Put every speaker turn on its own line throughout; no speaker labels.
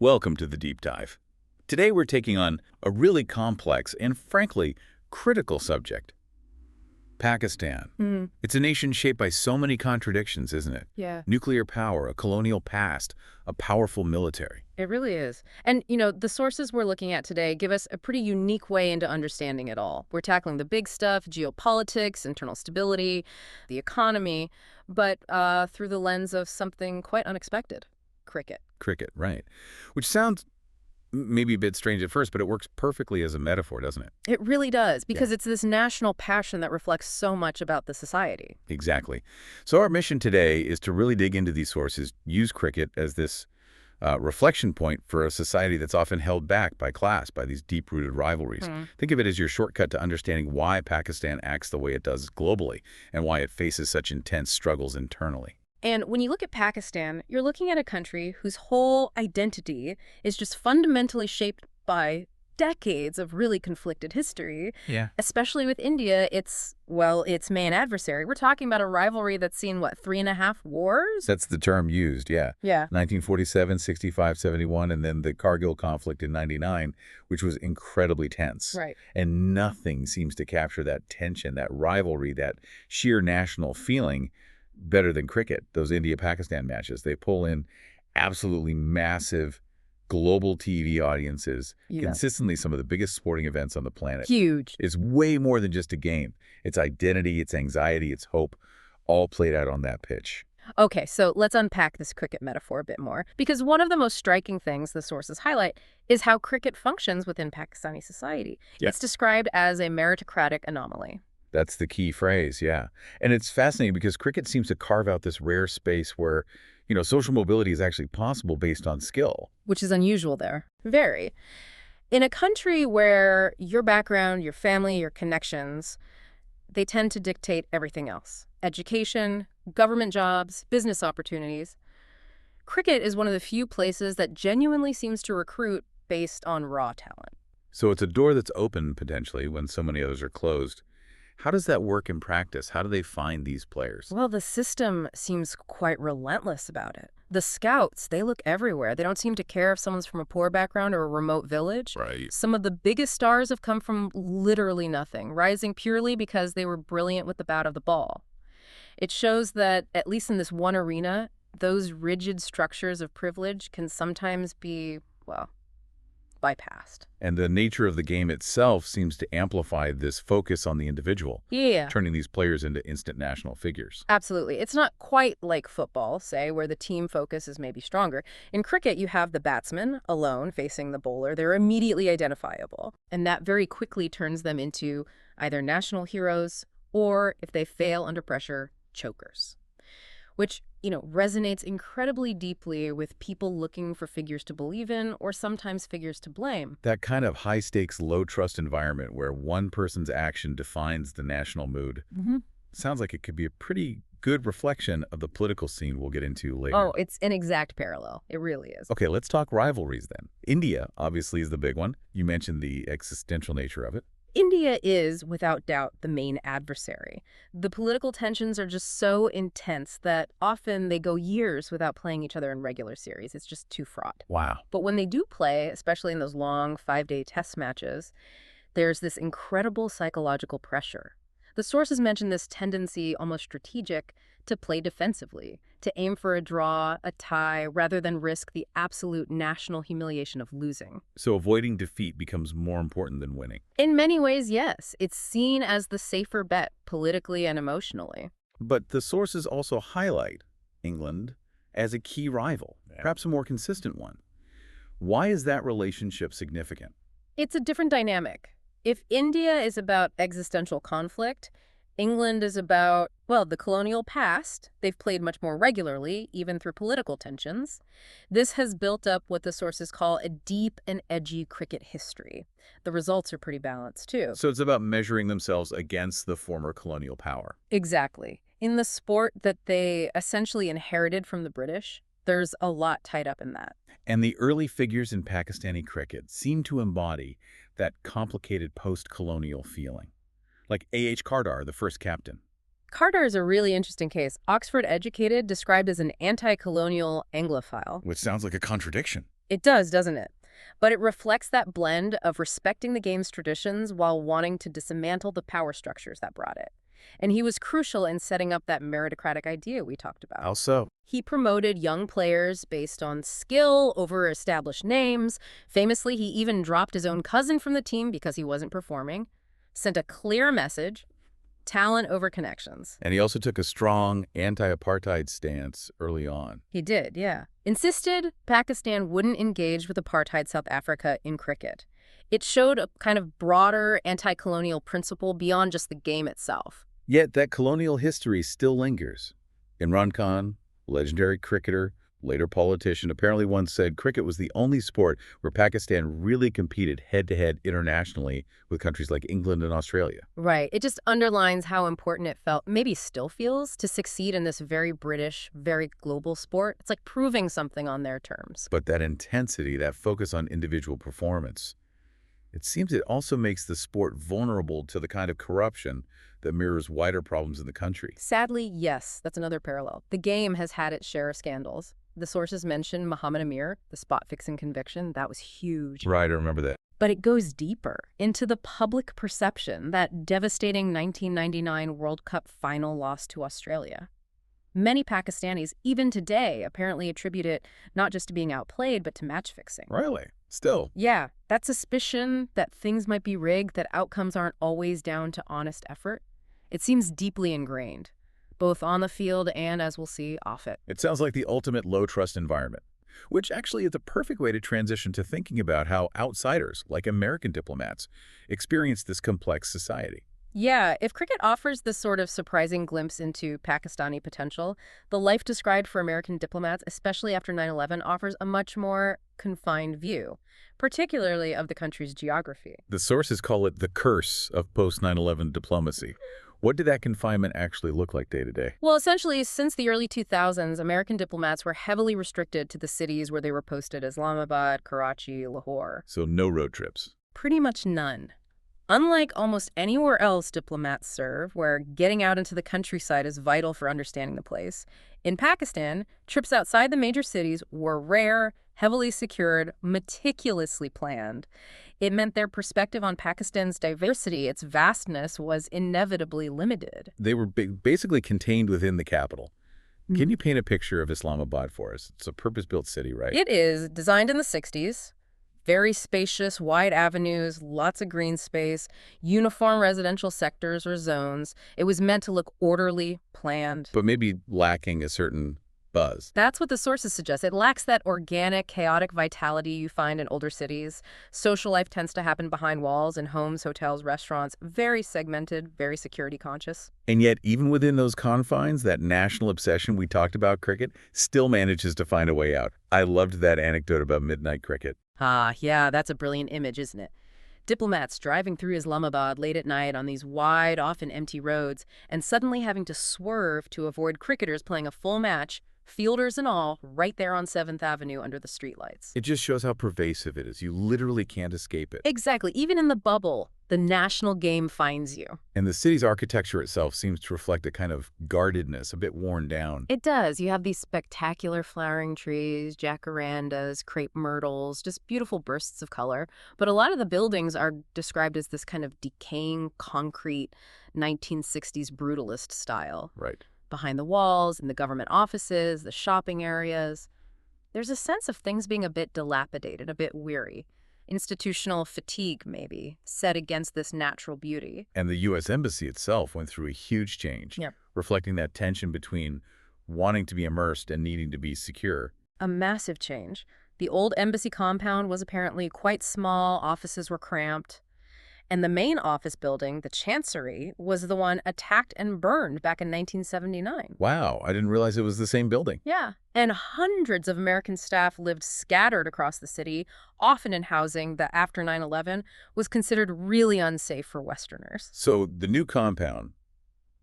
Welcome to the Deep Dive. Today we're taking on a really complex and, frankly, critical subject. Pakistan. It's a nation shaped by so many contradictions, isn't it?
Yeah,
Nuclear power, a colonial past, a powerful military.
it really is. And, the sources we're looking at today give us a pretty unique way into understanding it all. We're tackling the big stuff, geopolitics, internal stability, the economy, but through the lens of something quite unexpected: cricket.
Cricket, right. Which sounds maybe a bit strange at first, but it works perfectly as a metaphor, doesn't it?
It really does, because it's this national passion that reflects so much about the society.
Exactly. So our mission today is to really dig into these sources, use cricket as this reflection point for a society that's often held back by class, by these deep-rooted rivalries. Think of it as your shortcut to understanding why Pakistan acts the way it does globally and why it faces such intense struggles internally.
And when you look at Pakistan, you're looking at a country whose whole identity is just fundamentally shaped by decades of really conflicted history,
Yeah.
especially with India, its main adversary. We're talking about a rivalry that's seen, 3.5 wars?
That's the term used, yeah.
Yeah.
1947, 65, 71, and then the Kargil conflict in 99, which was incredibly tense.
Right.
And nothing seems to capture that tension, that rivalry, that sheer national feeling better than cricket. Those India-Pakistan matches, they pull in absolutely massive global TV audiences,
Yeah.
consistently some of the biggest sporting events on the planet.
Huge.
It's way more than just a game. It's identity, it's anxiety, it's hope, all played out on that pitch.
Okay, so let's unpack this cricket metaphor a bit more, because one of the most striking things the sources highlight is how cricket functions within Pakistani society.
Yeah.
It's described as a meritocratic anomaly.
That's the key phrase, yeah. And it's fascinating because cricket seems to carve out this rare space where, social mobility is actually possible based on skill.
Which is unusual there. Very. In a country where your background, your family, your connections, they tend to dictate everything else: education, government jobs, business opportunities. Cricket is one of the few places that genuinely seems to recruit based on raw talent.
So it's a door that's open, potentially, when so many others are closed. How does that work in practice? How do they find these players?
Well, the system seems quite relentless about it. The scouts, they look everywhere. They don't seem to care if someone's from a poor background or a remote village.
Right.
Some of the biggest stars have come from literally nothing, rising purely because they were brilliant with the bat of the ball. It shows that, at least in this one arena, those rigid structures of privilege can sometimes be, bypassed.
And the nature of the game itself seems to amplify this focus on the individual,
Yeah.
turning these players into instant national figures.
Absolutely. It's not quite like football, say, where the team focus is maybe stronger. In cricket, you have the batsman alone facing the bowler. They're immediately identifiable. And that very quickly turns them into either national heroes or, if they fail under pressure, chokers. Which, resonates incredibly deeply with people looking for figures to believe in or sometimes figures to blame.
That kind of high-stakes, low-trust environment where one person's action defines the national mood sounds like it could be a pretty good reflection of the political scene we'll get into later.
Oh, it's an exact parallel. It really is.
Okay, let's talk rivalries then. India, obviously, is the big one. You mentioned the existential nature of it.
India is, without doubt, the main adversary. The political tensions are just so intense that often they go years without playing each other in regular series. It's just too fraught.
Wow.
But when they do play, especially in those long 5-day test matches, there's this incredible psychological pressure. The sources mention this tendency, almost strategic, to play defensively, to aim for a draw, a tie, rather than risk the absolute national humiliation of losing.
So avoiding defeat becomes more important than winning.
In many ways, yes. It's seen as the safer bet, politically and emotionally.
But the sources also highlight England as a key rival, perhaps a more consistent one. Why is that relationship significant?
It's a different dynamic. If India is about existential conflict, England is about, the colonial past. They've played much more regularly, even through political tensions. This has built up what the sources call a deep and edgy cricket history. The results are pretty balanced, too.
So it's about measuring themselves against the former colonial power.
Exactly. In the sport that they essentially inherited from the British, there's a lot tied up in that.
And the early figures in Pakistani cricket seem to embody that complicated post-colonial feeling. Like A.H. Kardar, the first captain.
Kardar is a really interesting case. Oxford educated, described as an anti-colonial Anglophile.
Which sounds like a contradiction.
It does, doesn't it? But it reflects that blend of respecting the game's traditions while wanting to dismantle the power structures that brought it. And he was crucial in setting up that meritocratic idea we talked about.
How so?
He promoted young players based on skill over established names. Famously, he even dropped his own cousin from the team because he wasn't performing. Sent a clear message: talent over connections.
And he also took a strong anti-apartheid stance early on.
He did, yeah. Insisted Pakistan wouldn't engage with apartheid South Africa in cricket. It showed a kind of broader anti-colonial principle beyond just the game itself.
Yet that colonial history still lingers. Imran Khan, legendary cricketer, later politician, apparently once said cricket was the only sport where Pakistan really competed head-to-head internationally with countries like England and Australia.
Right. It just underlines how important it felt, maybe still feels, to succeed in this very British, very global sport. It's like proving something on their terms.
But that intensity, that focus on individual performance, it seems it also makes the sport vulnerable to the kind of corruption that mirrors wider problems in the country.
Sadly, yes, that's another parallel. The game has had its share of scandals. The sources mention Muhammad Amir, the spot-fixing conviction. That was huge.
Right, I remember that.
But it goes deeper into the public perception, that devastating 1999 World Cup final loss to Australia. Many Pakistanis, even today, apparently attribute it not just to being outplayed, but to match fixing.
Really? Still.
Yeah, that suspicion that things might be rigged, that outcomes aren't always down to honest effort, it seems deeply ingrained, both on the field and, as we'll see, off it.
It sounds like the ultimate low-trust environment, which actually is a perfect way to transition to thinking about how outsiders, like American diplomats, experience this complex society.
Yeah, if cricket offers this sort of surprising glimpse into Pakistani potential, the life described for American diplomats, especially after 9/11, offers a much more confined view, particularly of the country's geography.
The sources call it the curse of post-9/11 diplomacy. What did that confinement actually look like day to day?
Well, essentially, since the early 2000s, American diplomats were heavily restricted to the cities where they were posted: Islamabad, Karachi, Lahore.
So no road trips.
Pretty much none. Unlike almost anywhere else diplomats serve, where getting out into the countryside is vital for understanding the place, in Pakistan, trips outside the major cities were rare, heavily secured, meticulously planned. It meant their perspective on Pakistan's diversity, its vastness, was inevitably limited.
They were basically contained within the capital. Can you paint a picture of Islamabad for us? It's a purpose-built city, right?
It is designed in the 60s. Very spacious, wide avenues, lots of green space, uniform residential sectors or zones. It was meant to look orderly, planned.
But maybe lacking a certain buzz.
That's what the sources suggest. It lacks that organic, chaotic vitality you find in older cities. Social life tends to happen behind walls in homes, hotels, restaurants. Very segmented, very security conscious.
And yet, even within those confines, that national obsession we talked about, cricket, still manages to find a way out. I loved that anecdote about midnight cricket.
Ah, yeah, that's a brilliant image, isn't it? Diplomats driving through Islamabad late at night on these wide, often empty roads, and suddenly having to swerve to avoid cricketers playing a full match, fielders and all, right there on 7th Avenue under the streetlights.
It just shows how pervasive it is. You literally can't escape it.
Exactly. Even in the bubble, the national game finds you.
And the city's architecture itself seems to reflect a kind of guardedness, a bit worn down.
It does. You have these spectacular flowering trees, jacarandas, crepe myrtles, just beautiful bursts of color. But a lot of the buildings are described as this kind of decaying, concrete, 1960s brutalist style.
Right.
Behind the walls, in the government offices, the shopping areas, there's a sense of things being a bit dilapidated, a bit weary. Institutional fatigue, maybe, set against this natural beauty.
And the U.S. Embassy itself went through a huge change,
Yep.
reflecting that tension between wanting to be immersed and needing to be secure.
A massive change. The old embassy compound was apparently quite small, offices were cramped. And the main office building, the Chancery, was the one attacked and burned back in 1979.
Wow, I didn't realize it was the same building.
Yeah, and hundreds of American staff lived scattered across the city, often in housing that after 9/11 was considered really unsafe for Westerners.
So the new compound,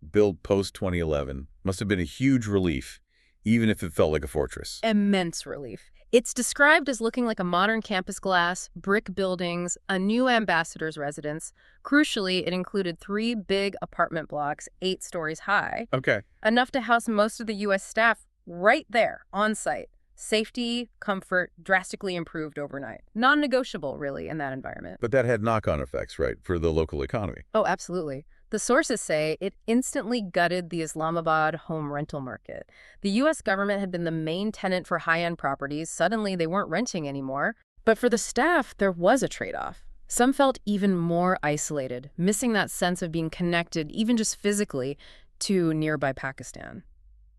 built post-2011, must have been a huge relief, even if it felt like a fortress.
Immense relief. It's described as looking like a modern campus glass, brick buildings, a new ambassador's residence. Crucially, it included 3 big apartment blocks, 8 stories high,
Okay.
enough to house most of the U.S. staff right there, on site. Safety, comfort, drastically improved overnight. Non-negotiable, really, in that environment.
But that had knock-on effects, right, for the local economy.
Oh, absolutely. The sources say it instantly gutted the Islamabad home rental market. The U.S. government had been the main tenant for high-end properties. Suddenly, they weren't renting anymore. But for the staff, there was a trade-off. Some felt even more isolated, missing that sense of being connected, even just physically, to nearby Pakistan.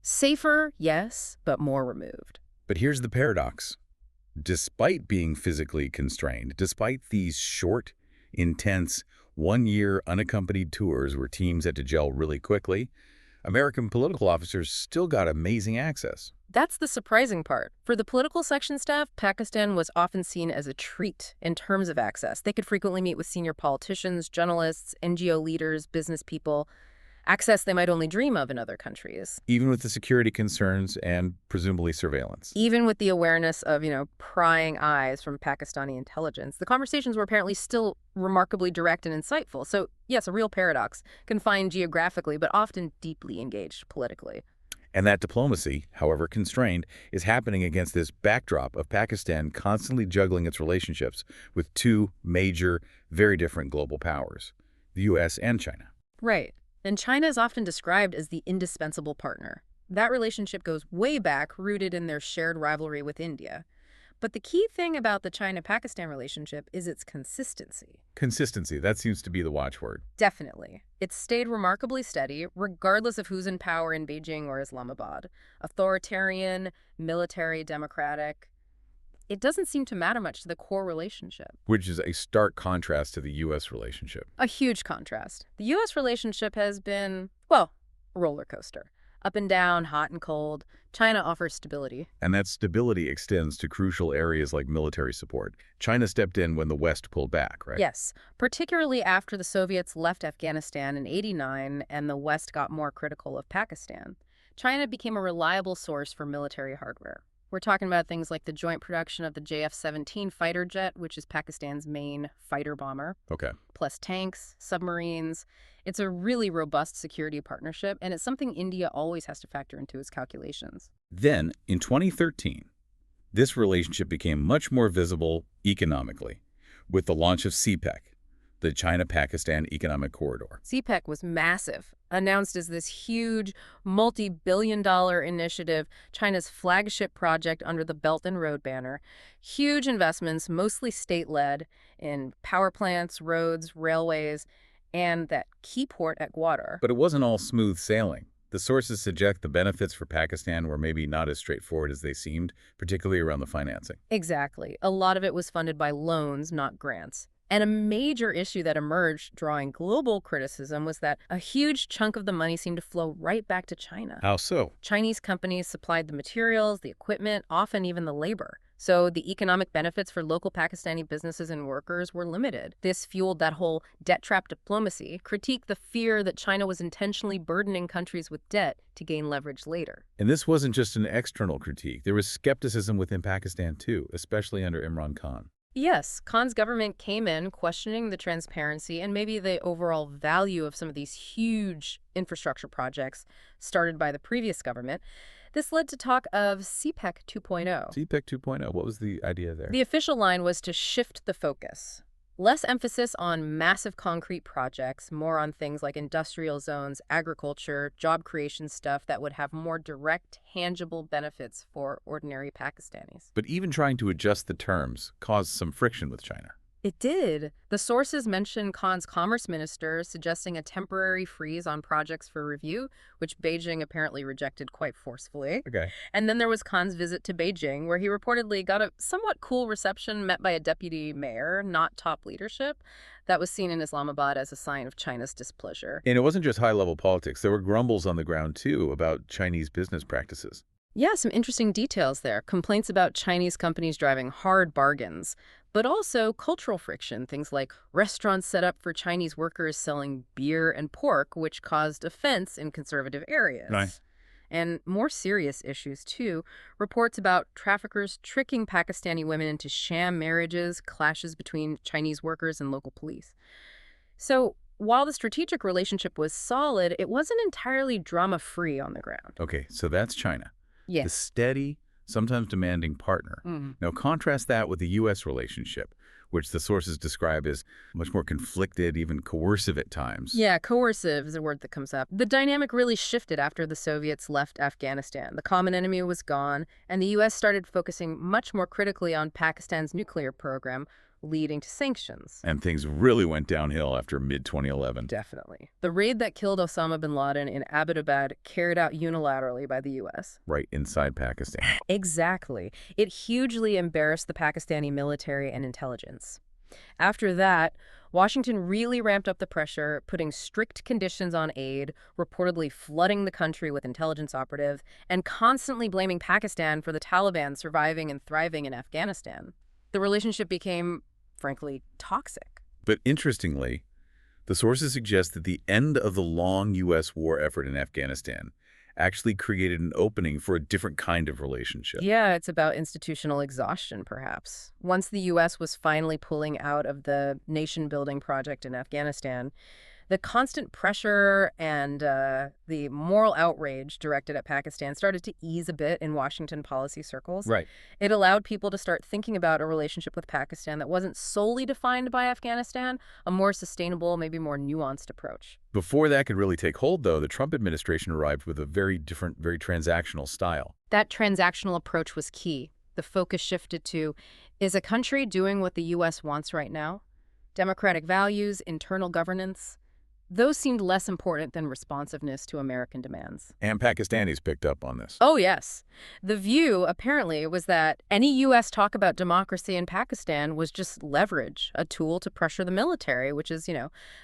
Safer, yes, but more removed.
But here's the paradox. Despite being physically constrained, despite these short, intense, one-year unaccompanied tours where teams had to gel really quickly, American political officers still got amazing access.
That's the surprising part. For the political section staff, Pakistan was often seen as a treat in terms of access. They could frequently meet with senior politicians, journalists, NGO leaders, business people, access they might only dream of in other countries.
Even with the security concerns and presumably surveillance.
Even with the awareness of, prying eyes from Pakistani intelligence, the conversations were apparently still remarkably direct and insightful. So, yes, a real paradox, confined geographically, but often deeply engaged politically.
And that diplomacy, however constrained, is happening against this backdrop of Pakistan constantly juggling its relationships with two major, very different global powers, the U.S. and China.
Right. And China is often described as the indispensable partner. That relationship goes way back, rooted in their shared rivalry with India. But the key thing about the China-Pakistan relationship is its consistency.
Consistency, that seems to be the watchword.
Definitely. It's stayed remarkably steady, regardless of who's in power in Beijing or Islamabad. Authoritarian, military, democratic. It doesn't seem to matter much to the core relationship.
Which is a stark contrast to the U.S. relationship.
A huge contrast. The U.S. relationship has been, well, a roller coaster. Up and down, hot and cold. China offers stability.
And that stability extends to crucial areas like military support. China stepped in when the West pulled back, right?
Yes, particularly after the Soviets left Afghanistan in '89 and the West got more critical of Pakistan. China became a reliable source for military hardware. We're talking about things like the joint production of the JF-17 fighter jet, which is Pakistan's main fighter bomber.
Okay.
Plus tanks, submarines. It's a really robust security partnership, and it's something India always has to factor into its calculations.
Then, in 2013, this relationship became much more visible economically with the launch of CPEC, the China-Pakistan Economic Corridor.
CPEC was massive, announced as this huge, multi-billion-dollar initiative, China's flagship project under the Belt and Road banner. Huge investments, mostly state-led, in power plants, roads, railways, and that key port at Gwadar.
But it wasn't all smooth sailing. The sources suggest the benefits for Pakistan were maybe not as straightforward as they seemed, particularly around the financing.
Exactly. A lot of it was funded by loans, not grants. And a major issue that emerged, drawing global criticism, was that a huge chunk of the money seemed to flow right back to China.
How so?
Chinese companies supplied the materials, the equipment, often even the labor. So the economic benefits for local Pakistani businesses and workers were limited. This fueled that whole debt trap diplomacy, critiqued the fear that China was intentionally burdening countries with debt to gain leverage later.
And this wasn't just an external critique. There was skepticism within Pakistan too, especially under Imran Khan.
Yes, Khan's government came in questioning the transparency and maybe the overall value of some of these huge infrastructure projects started by the previous government. This led to talk of CPEC 2.0.
CPEC 2.0, what was the idea there?
The official line was to shift the focus. Less emphasis on massive concrete projects, more on things like industrial zones, agriculture, job creation stuff that would have more direct, tangible benefits for ordinary Pakistanis.
But even trying to adjust the terms caused some friction with China.
It did. The sources mention Khan's commerce minister suggesting a temporary freeze on projects for review, which Beijing apparently rejected quite forcefully.
Okay.
And then there was Khan's visit to Beijing, where he reportedly got a somewhat cool reception met by a deputy mayor, not top leadership. That was seen in Islamabad as a sign of China's displeasure.
And it wasn't just high-level politics. There were grumbles on the ground, too, about Chinese business practices.
Yeah, some interesting details there. Complaints about Chinese companies driving hard bargains, but also cultural friction, things like restaurants set up for Chinese workers selling beer and pork, which caused offense in conservative areas.
Nice.
And more serious issues, too. Reports about traffickers tricking Pakistani women into sham marriages, clashes between Chinese workers and local police. So while the strategic relationship was solid, it wasn't entirely drama-free on the ground.
Okay, so that's China.
Yes.
The steady, sometimes demanding partner. Now contrast that with the U.S. relationship, which the sources describe as much more conflicted, even coercive at times.
Yeah, coercive is a word that comes up. The dynamic really shifted after the Soviets left Afghanistan. The common enemy was gone, and the U.S. started focusing much more critically on Pakistan's nuclear program, leading to sanctions.
And things really went downhill after mid-2011.
Definitely. The raid that killed Osama bin Laden in Abbottabad carried out unilaterally by the U.S.
Right inside Pakistan.
Exactly. It hugely embarrassed the Pakistani military and intelligence. After that, Washington really ramped up the pressure, putting strict conditions on aid, reportedly flooding the country with intelligence operatives, and constantly blaming Pakistan for the Taliban surviving and thriving in Afghanistan. The relationship became, frankly, toxic.
But interestingly, the sources suggest that the end of the long U.S. war effort in Afghanistan actually created an opening for a different kind of relationship.
Yeah, it's about institutional exhaustion, perhaps. Once the U.S. was finally pulling out of the nation-building project in Afghanistan, the constant pressure and the moral outrage directed at Pakistan started to ease a bit in Washington policy circles.
Right.
It allowed people to start thinking about a relationship with Pakistan that wasn't solely defined by Afghanistan, a more sustainable, maybe more nuanced approach.
Before that could really take hold, though, the Trump administration arrived with a very different, very transactional style.
That transactional approach was key. The focus shifted to, is a country doing what the U.S. wants right now? Democratic values, internal governance. Those seemed less important than responsiveness to American demands.
And Pakistanis picked up on this.
Oh, yes. The view, apparently, was that any U.S. talk about democracy in Pakistan was just leverage, a tool to pressure the military, which is,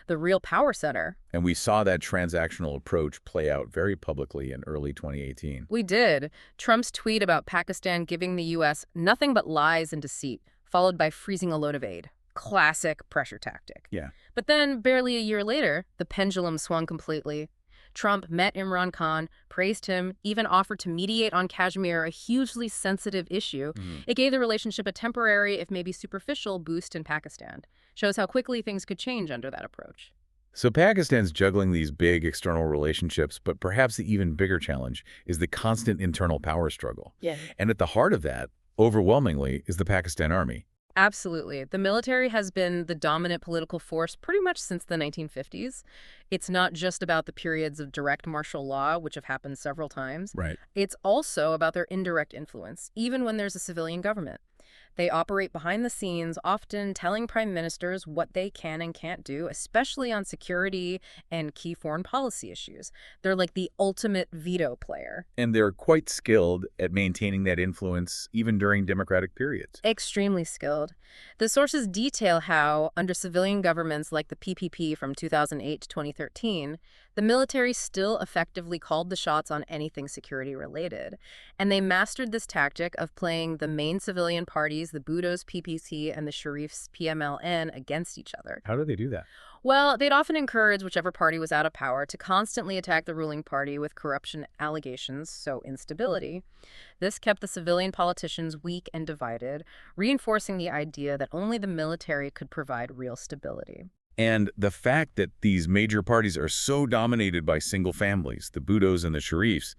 the real power center.
And we saw that transactional approach play out very publicly in early 2018.
We did. Trump's tweet about Pakistan giving the U.S. nothing but lies and deceit, followed by freezing a load of aid. Classic pressure tactic.
Yeah.
But then, barely a year later, the pendulum swung completely. Trump met Imran Khan, praised him, even offered to mediate on Kashmir, a hugely sensitive issue. It gave the relationship a temporary, if maybe superficial, boost in Pakistan. Shows how quickly things could change under that approach.
So Pakistan's juggling these big external relationships, but perhaps the even bigger challenge is the constant internal power struggle.
Yeah.
And at the heart of that, overwhelmingly, is the Pakistan army.
Absolutely. The military has been the dominant political force pretty much since the 1950s. It's not just about the periods of direct martial law, which have happened several times.
Right.
It's also about their indirect influence, even when there's a civilian government. They operate behind the scenes, often telling prime ministers what they can and can't do, especially on security and key foreign policy issues. They're like the ultimate veto player.
And they're quite skilled at maintaining that influence even during democratic periods.
Extremely skilled. The sources detail how, under civilian governments like the PPP from 2008 to 2013, the military still effectively called the shots on anything security-related. And they mastered this tactic of playing the main civilian parties, the Bhutto's PPC and the Sharif's PMLN, against each other.
How do they do that?
Well, they'd often encourage whichever party was out of power to constantly attack the ruling party with corruption allegations, so instability. This kept the civilian politicians weak and divided, reinforcing the idea that only the military could provide real stability.
And the fact that these major parties are so dominated by single families, the Bhuttos and the Sharifs,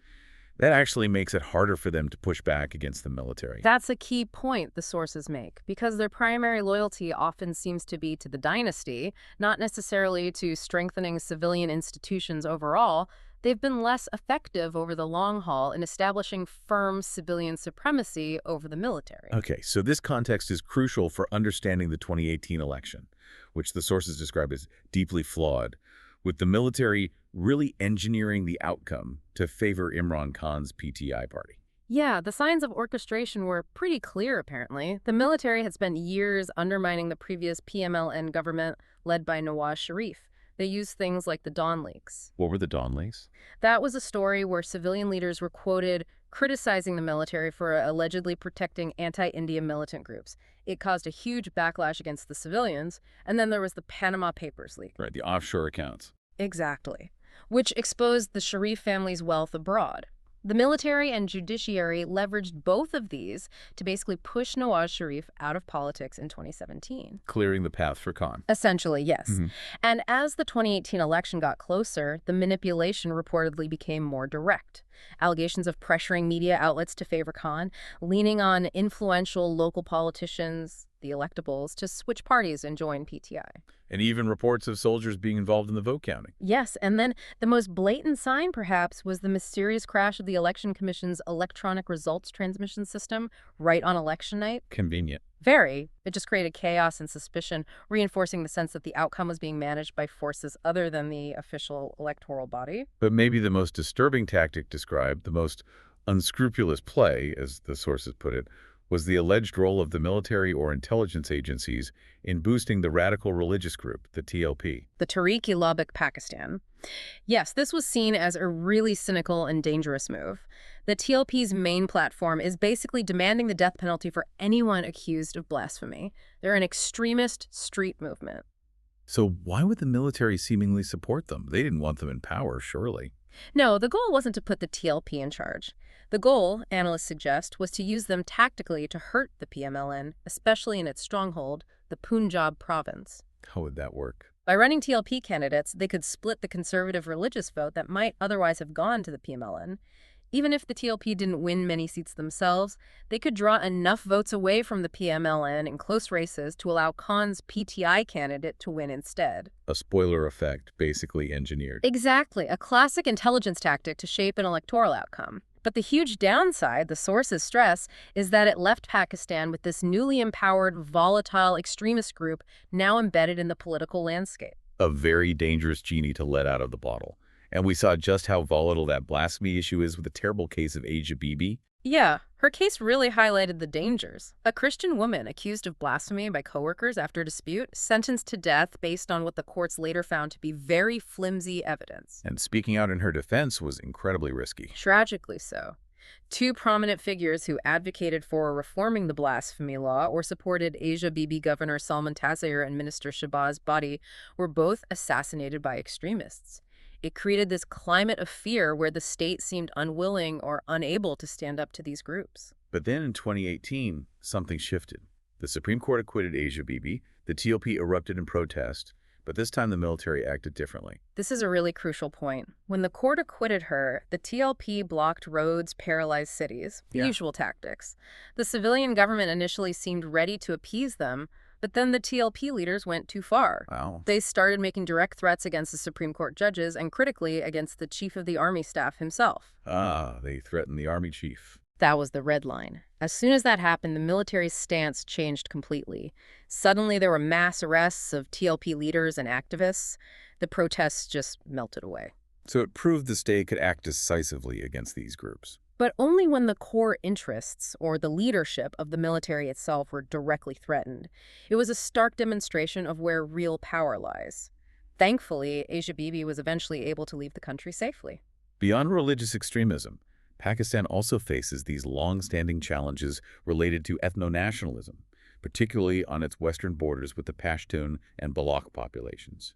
that actually makes it harder for them to push back against the military.
That's a key point the sources make, because their primary loyalty often seems to be to the dynasty, not necessarily to strengthening civilian institutions overall. They've been less effective over the long haul in establishing firm civilian supremacy over the military.
Okay, so this context is crucial for understanding the 2018 election, which the sources describe as deeply flawed, with the military really engineering the outcome to favor Imran Khan's PTI party.
Yeah, the signs of orchestration were pretty clear, apparently. The military had spent years undermining the previous PMLN government led by Nawaz Sharif. They used things like the Dawn leaks.
What were the Dawn leaks?
That was a story where civilian leaders were quoted criticizing the military for allegedly protecting anti-India militant groups. It caused a huge backlash against the civilians, and then there was the Panama Papers leak.
Right, the offshore accounts.
Exactly. Which exposed the Sharif family's wealth abroad. The military and judiciary leveraged both of these to basically push Nawaz Sharif out of politics in 2017.
Clearing the path for Khan.
Essentially, yes.
Hmm.
And as the 2018 election got closer, the manipulation reportedly became more direct. Allegations of pressuring media outlets to favor Khan, leaning on influential local politicians, the electables, to switch parties and join PTI.
And even reports of soldiers being involved in the vote counting.
Yes, and then the most blatant sign, perhaps, was the mysterious crash of the Election Commission's electronic results transmission system right on election night.
Convenient.
Very. It just created chaos and suspicion, reinforcing the sense that the outcome was being managed by forces other than the official electoral body.
But maybe the most disturbing tactic described, the most unscrupulous play, as the sources put it, was the alleged role of the military or intelligence agencies in boosting the radical religious group, the TLP.
The Tehreek-e-Labbaik Pakistan. Yes, this was seen as a really cynical and dangerous move. The TLP's main platform is basically demanding the death penalty for anyone accused of blasphemy. They're an extremist street movement.
So why would the military seemingly support them? They didn't want them in power, surely.
No, the goal wasn't to put the TLP in charge. The goal, analysts suggest, was to use them tactically to hurt the PMLN, especially in its stronghold, the Punjab province.
How would that work?
By running TLP candidates, they could split the conservative religious vote that might otherwise have gone to the PMLN. Even if the TLP didn't win many seats themselves, they could draw enough votes away from the PMLN in close races to allow Khan's PTI candidate to win instead.
A spoiler effect, basically engineered.
Exactly, a classic intelligence tactic to shape an electoral outcome. But the huge downside, the sources stress, is that it left Pakistan with this newly empowered, volatile extremist group now embedded in the political landscape.
A very dangerous genie to let out of the bottle. And we saw just how volatile that blasphemy issue is with the terrible case of Asia Bibi.
Yeah, her case really highlighted the dangers. A Christian woman accused of blasphemy by coworkers after a dispute, sentenced to death based on what the courts later found to be very flimsy evidence.
And speaking out in her defense was incredibly risky.
Tragically so. Two prominent figures who advocated for reforming the blasphemy law or supported Asia Bibi Governor Salman Taseer and Minister Shahbaz Bhatti were both assassinated by extremists. It created this climate of fear where the state seemed unwilling or unable to stand up to these groups.
But then in 2018, something shifted. The Supreme Court acquitted Asia Bibi, the TLP erupted in protest, but this time the military acted differently.
This is a really crucial point. When the court acquitted her, the TLP blocked roads, paralyzed cities, the usual tactics. The civilian government initially seemed ready to appease them, but then the TLP leaders went too far.
Wow.
They started making direct threats against the Supreme Court judges and critically against the chief of the army staff himself.
They threatened the army chief.
That was the red line. As soon as that happened, the military's stance changed completely. Suddenly, there were mass arrests of TLP leaders and activists. The protests just melted away.
So it proved the state could act decisively against these groups.
But only when the core interests, or the leadership of the military itself, were directly threatened. It was a stark demonstration of where real power lies. Thankfully, Asia Bibi was eventually able to leave the country safely.
Beyond religious extremism, Pakistan also faces these long-standing challenges related to ethno-nationalism, particularly on its western borders with the Pashtun and Baloch populations.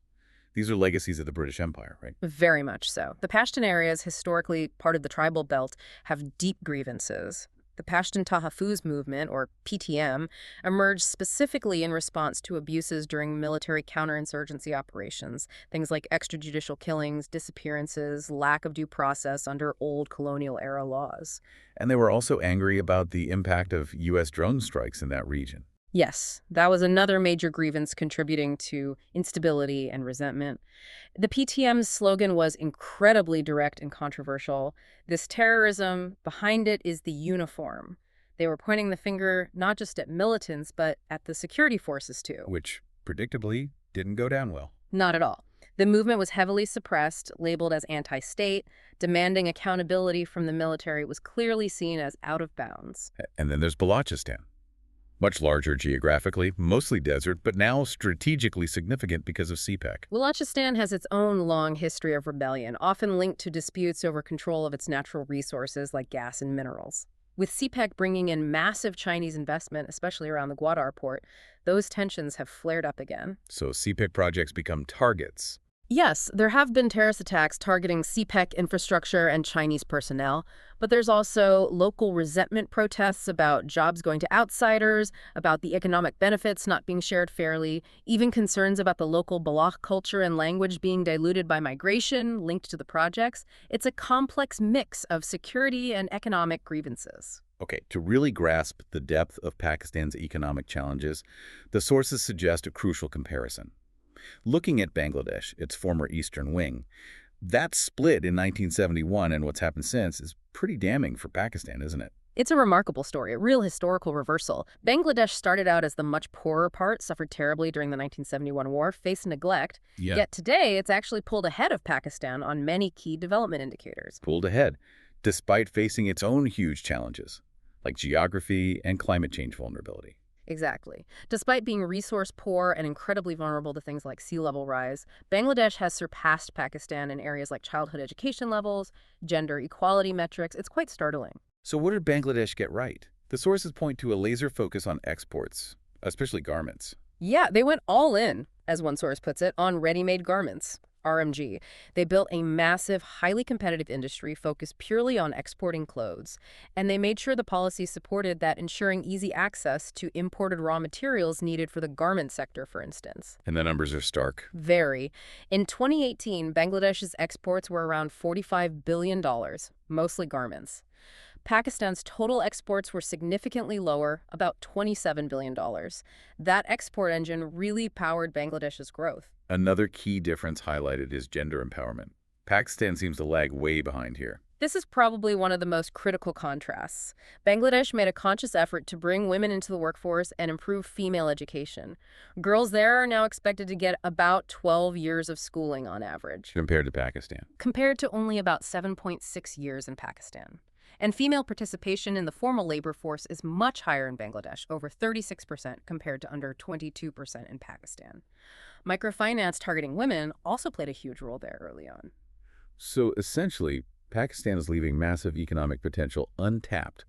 These are legacies of the British Empire, right?
Very much so. The Pashtun areas, historically part of the tribal belt, have deep grievances. The Pashtun Tahaffuz movement, or PTM, emerged specifically in response to abuses during military counterinsurgency operations, things like extrajudicial killings, disappearances, lack of due process under old colonial-era laws.
And they were also angry about the impact of U.S. drone strikes in that region.
Yes, that was another major grievance contributing to instability and resentment. The PTM's slogan was incredibly direct and controversial. This terrorism, behind it is the uniform. They were pointing the finger not just at militants, but at the security forces too.
Which, predictably, didn't go down well.
Not at all. The movement was heavily suppressed, labeled as anti-state. Demanding accountability from the military was clearly seen as out of bounds.
And then there's Balochistan. Much larger geographically, mostly desert, but now strategically significant because of CPEC.
Balochistan has its own long history of rebellion, often linked to disputes over control of its natural resources like gas and minerals. With CPEC bringing in massive Chinese investment, especially around the Gwadar port, those tensions have flared up again.
So CPEC projects become targets.
Yes, there have been terrorist attacks targeting CPEC infrastructure and Chinese personnel, but there's also local resentment protests about jobs going to outsiders, about the economic benefits not being shared fairly, even concerns about the local Balak culture and language being diluted by migration linked to the projects. It's a complex mix of security and economic grievances.
Okay, to really grasp the depth of Pakistan's economic challenges, the sources suggest a crucial comparison. Looking at Bangladesh, its former eastern wing, that split in 1971 and what's happened since is pretty damning for Pakistan, isn't it?
It's a remarkable story, a real historical reversal. Bangladesh started out as the much poorer part, suffered terribly during the 1971 war, faced neglect.
Yeah.
Yet today, it's actually pulled ahead of Pakistan on many key development indicators.
Pulled ahead, despite facing its own huge challenges, like geography and climate change vulnerability.
Exactly. Despite being resource poor and incredibly vulnerable to things like sea level rise, Bangladesh has surpassed Pakistan in areas like childhood education levels, gender equality metrics. It's quite startling.
So what did Bangladesh get right? The sources point to a laser focus on exports, especially garments.
Yeah, they went all in, as one source puts it, on ready-made garments. RMG. They built a massive, highly competitive industry focused purely on exporting clothes. And they made sure the policy supported that, ensuring easy access to imported raw materials needed for the garment sector, for instance.
And the numbers are stark.
Very. In 2018, Bangladesh's exports were around $45 billion, mostly garments. Pakistan's total exports were significantly lower, about $27 billion. That export engine really powered Bangladesh's growth.
Another key difference highlighted is gender empowerment. Pakistan seems to lag way behind here.
This is probably one of the most critical contrasts. Bangladesh made a conscious effort to bring women into the workforce and improve female education. Girls there are now expected to get about 12 years of schooling on average,
Compared to Pakistan.
compared to only about 7.6 years in Pakistan. And female participation in the formal labor force is much higher in Bangladesh, over 36% compared to under 22% in Pakistan. Microfinance targeting women also played a huge role there early on.
So essentially, Pakistan is leaving massive economic potential untapped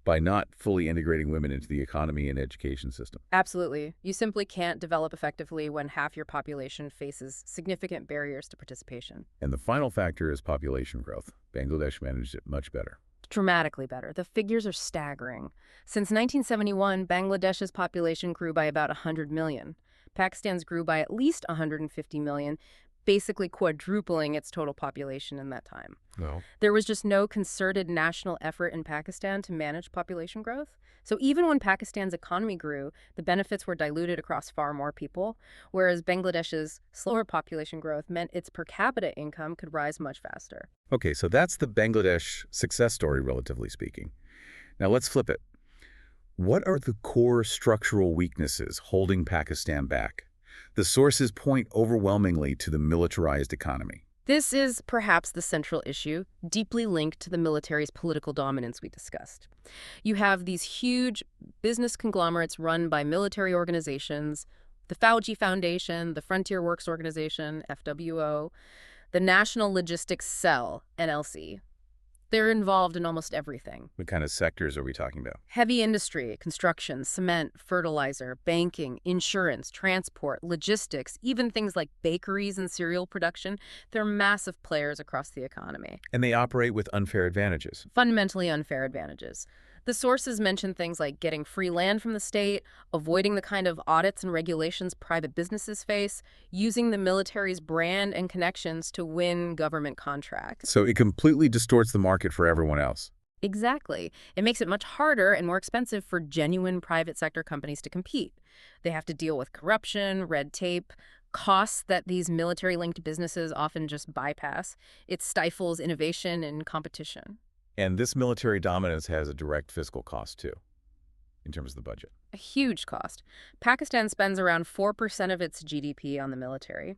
by not fully integrating women into the economy and education system.
Absolutely. You simply can't develop effectively when half your population faces significant barriers to participation.
And the final factor is population growth. Bangladesh managed it much better.
Dramatically better. The figures are staggering. Since 1971, Bangladesh's population grew by about 100 million. Pakistan's grew by at least 150 million, basically quadrupling its total population in that time.
No.
There was just no concerted national effort in Pakistan to manage population growth. So even when Pakistan's economy grew, the benefits were diluted across far more people, whereas Bangladesh's slower population growth meant its per capita income could rise much faster.
Okay, so that's the Bangladesh success story, relatively speaking. Now let's flip it. What are the core structural weaknesses holding Pakistan back? The sources point overwhelmingly to the militarized economy.
This is perhaps the central issue, deeply linked to the military's political dominance we discussed. You have these huge business conglomerates run by military organizations, the Fauji Foundation, the Frontier Works Organization, FWO, the National Logistics Cell, NLC. They're involved in almost everything.
What kind of sectors are we talking about?
Heavy industry, construction, cement, fertilizer, banking, insurance, transport, logistics, even things like bakeries and cereal production. They're massive players across the economy.
And they operate with unfair advantages.
Fundamentally unfair advantages. The sources mention things like getting free land from the state, avoiding the kind of audits and regulations private businesses face, using the military's brand and connections to win government contracts.
So it completely distorts the market for everyone else.
Exactly. It makes it much harder and more expensive for genuine private sector companies to compete. They have to deal with corruption, red tape, costs that these military-linked businesses often just bypass. It stifles innovation and competition.
And this military dominance has a direct fiscal cost, too, in terms of the budget.
A huge cost. Pakistan spends around 4% of its GDP on the military.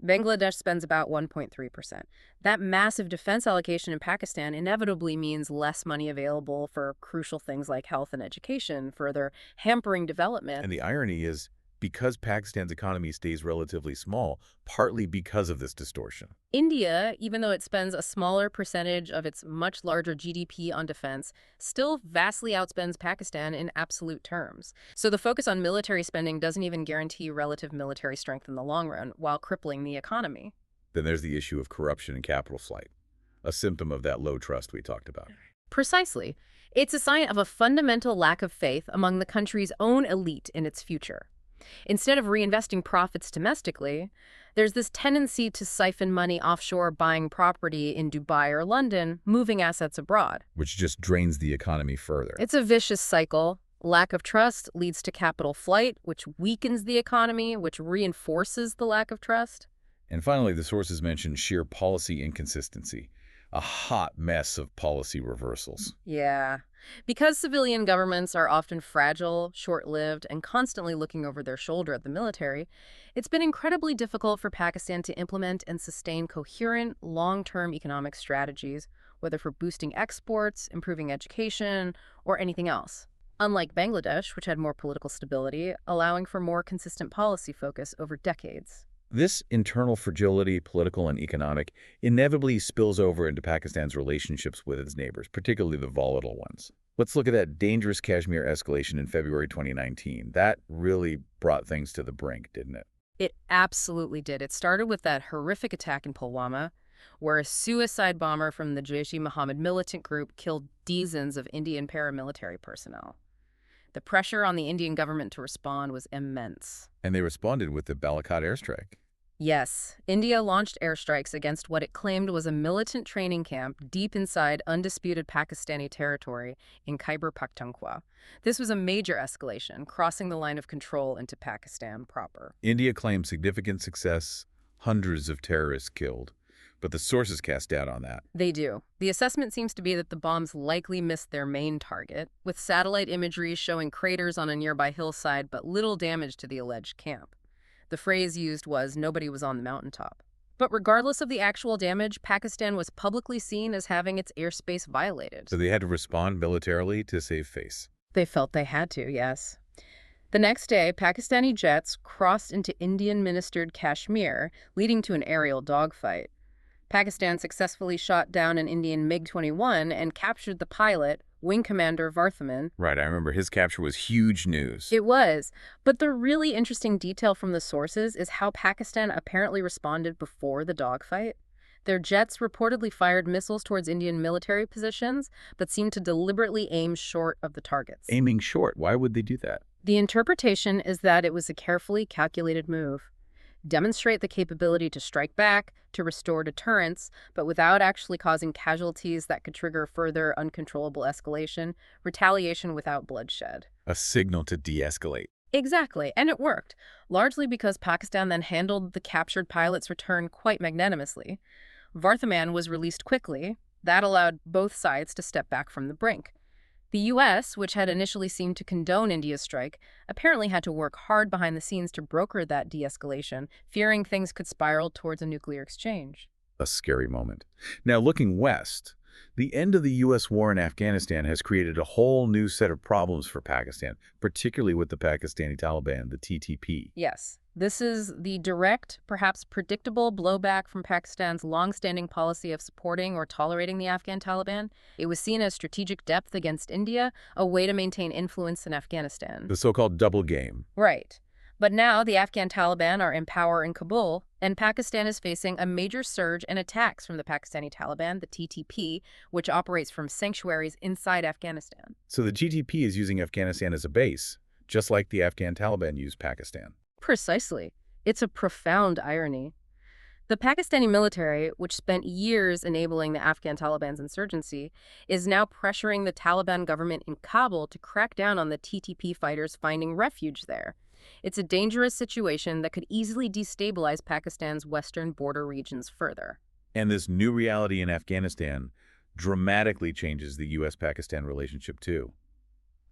Bangladesh spends about 1.3%. That massive defense allocation in Pakistan inevitably means less money available for crucial things like health and education, further hampering development.
And the irony is, because Pakistan's economy stays relatively small, partly because of this distortion.
India, even though it spends a smaller percentage of its much larger GDP on defense, still vastly outspends Pakistan in absolute terms. So the focus on military spending doesn't even guarantee relative military strength in the long run, while crippling the economy.
Then there's the issue of corruption and capital flight, a symptom of that low trust we talked about.
Precisely. It's a sign of a fundamental lack of faith among the country's own elite in its future. Instead of reinvesting profits domestically, there's this tendency to siphon money offshore, buying property in Dubai or London, moving assets abroad.
Which just drains the economy further.
It's a vicious cycle. Lack of trust leads to capital flight, which weakens the economy, which reinforces the lack of trust.
And finally, the sources mention sheer policy inconsistency, a hot mess of policy reversals.
Yeah. Because civilian governments are often fragile, short-lived, and constantly looking over their shoulder at the military, it's been incredibly difficult for Pakistan to implement and sustain coherent, long-term economic strategies, whether for boosting exports, improving education, or anything else. Unlike Bangladesh, which had more political stability, allowing for more consistent policy focus over decades.
This internal fragility, political and economic, inevitably spills over into Pakistan's relationships with its neighbors, particularly the volatile ones. Let's look at that dangerous Kashmir escalation in February 2019. That really brought things to the brink, didn't it?
It absolutely did. It started with that horrific attack in Pulwama, where a suicide bomber from the Jaish-e-Mohammed militant group killed dozens of Indian paramilitary personnel. The pressure on the Indian government to respond was immense.
And they responded with the Balakot airstrike.
Yes, India launched airstrikes against what it claimed was a militant training camp deep inside undisputed Pakistani territory in Khyber Pakhtunkhwa. This was a major escalation, crossing the line of control into Pakistan proper.
India claimed significant success, hundreds of terrorists killed. But the sources cast doubt on that.
They do. The assessment seems to be that the bombs likely missed their main target, with satellite imagery showing craters on a nearby hillside but little damage to the alleged camp. The phrase used was, "nobody was on the mountaintop." But regardless of the actual damage, Pakistan was publicly seen as having its airspace violated.
So they had to respond militarily to save face.
They felt they had to, yes. The next day, Pakistani jets crossed into Indian-ministered Kashmir, leading to an aerial dogfight. Pakistan successfully shot down an Indian MiG-21 and captured the pilot, Wing Commander Varthaman.
Right, I remember his capture was huge news.
It was. But the really interesting detail from the sources is how Pakistan apparently responded before the dogfight. Their jets reportedly fired missiles towards Indian military positions, but seemed to deliberately aim short of the targets.
Aiming short, why would they do that?
The interpretation is that it was a carefully calculated move. Demonstrate the capability to strike back, to restore deterrence, but without actually causing casualties that could trigger further uncontrollable escalation, retaliation without bloodshed.
A signal to de-escalate.
Exactly, and it worked, largely because Pakistan then handled the captured pilot's return quite magnanimously. Varthaman was released quickly. That allowed both sides to step back from the brink. The U.S., which had initially seemed to condone India's strike, apparently had to work hard behind the scenes to broker that de-escalation, fearing things could spiral towards a nuclear exchange.
A scary moment. Now, looking west, the end of the U.S. war in Afghanistan has created a whole new set of problems for Pakistan, particularly with the Pakistani Taliban, the TTP.
Yes. This is the direct, perhaps predictable blowback from Pakistan's long-standing policy of supporting or tolerating the Afghan Taliban. It was seen as strategic depth against India, a way to maintain influence in Afghanistan.
The so-called double game.
Right. But now the Afghan Taliban are in power in Kabul, and Pakistan is facing a major surge in attacks from the Pakistani Taliban, the TTP, which operates from sanctuaries inside Afghanistan.
So the TTP is using Afghanistan as a base, just like the Afghan Taliban used Pakistan.
Precisely. It's a profound irony. The Pakistani military, which spent years enabling the Afghan Taliban's insurgency, is now pressuring the Taliban government in Kabul to crack down on the TTP fighters finding refuge there. It's a dangerous situation that could easily destabilize Pakistan's western border regions further.
And this new reality in Afghanistan dramatically changes the U.S.-Pakistan relationship too.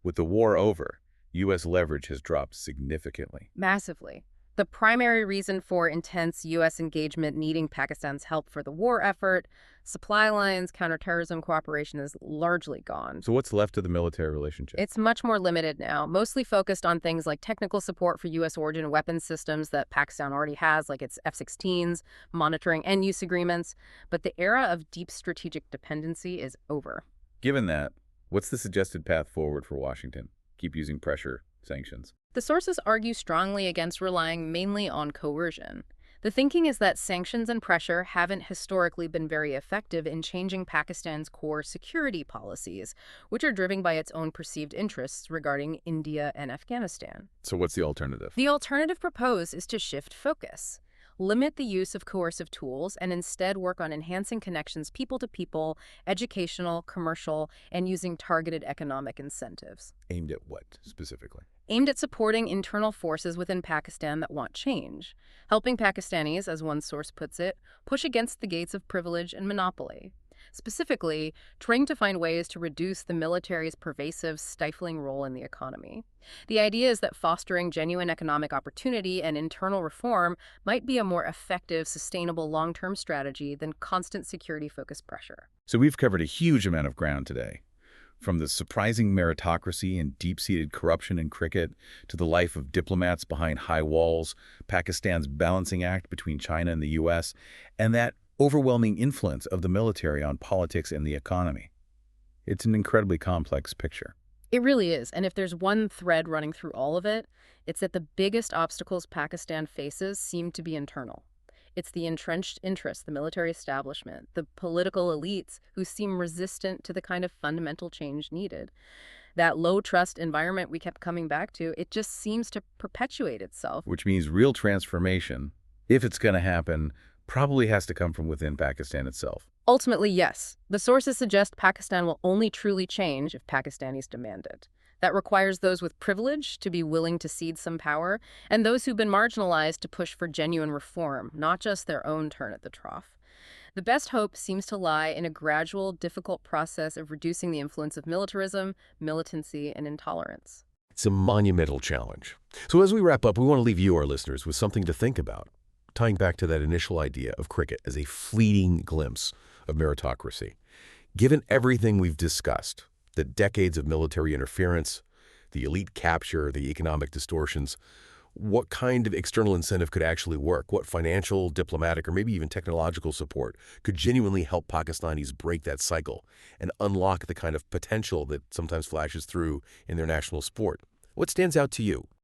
With the war over, U.S. leverage has dropped significantly.
Massively. The primary reason for intense U.S. engagement needing Pakistan's help for the war effort, supply lines, counterterrorism cooperation, is largely gone.
So what's left of the military relationship?
It's much more limited now, mostly focused on things like technical support for U.S. origin weapons systems that Pakistan already has, like its F-16s, monitoring and use agreements. But the era of deep strategic dependency is over.
Given that, what's the suggested path forward for Washington? Keep using pressure, sanctions.
The sources argue strongly against relying mainly on coercion. The thinking is that sanctions and pressure haven't historically been very effective in changing Pakistan's core security policies, which are driven by its own perceived interests regarding India and Afghanistan.
So what's the alternative?
The alternative proposed is to shift focus, limit the use of coercive tools, and instead work on enhancing connections people to people, educational, commercial, and using targeted economic incentives.
Aimed at what, specifically?
Aimed at supporting internal forces within Pakistan that want change, helping Pakistanis, as one source puts it, push against the gates of privilege and monopoly. Specifically, trying to find ways to reduce the military's pervasive, stifling role in the economy. The idea is that fostering genuine economic opportunity and internal reform might be a more effective, sustainable long-term strategy than constant security-focused pressure.
So we've covered a huge amount of ground today. From the surprising meritocracy and deep-seated corruption in cricket to the life of diplomats behind high walls, Pakistan's balancing act between China and the U.S., and that overwhelming influence of the military on politics and the economy. It's an incredibly complex picture.
It really is, and if there's one thread running through all of it, it's that the biggest obstacles Pakistan faces seem to be internal. It's the entrenched interests, the military establishment, the political elites who seem resistant to the kind of fundamental change needed. That low-trust environment we kept coming back to, it just seems to perpetuate itself.
Which means real transformation, if it's going to happen, probably has to come from within Pakistan itself.
Ultimately, yes. The sources suggest Pakistan will only truly change if Pakistanis demand it. That requires those with privilege to be willing to cede some power, and those who've been marginalized to push for genuine reform, not just their own turn at the trough. The best hope seems to lie in a gradual, difficult process of reducing the influence of militarism, militancy, and intolerance.
It's a monumental challenge. So as we wrap up, we want to leave you, our listeners, with something to think about, tying back to that initial idea of cricket as a fleeting glimpse of meritocracy. Given everything we've discussed, the decades of military interference, the elite capture, the economic distortions, what kind of external incentive could actually work? What financial, diplomatic, or maybe even technological support could genuinely help Pakistanis break that cycle and unlock the kind of potential that sometimes flashes through in their national sport? What stands out to you?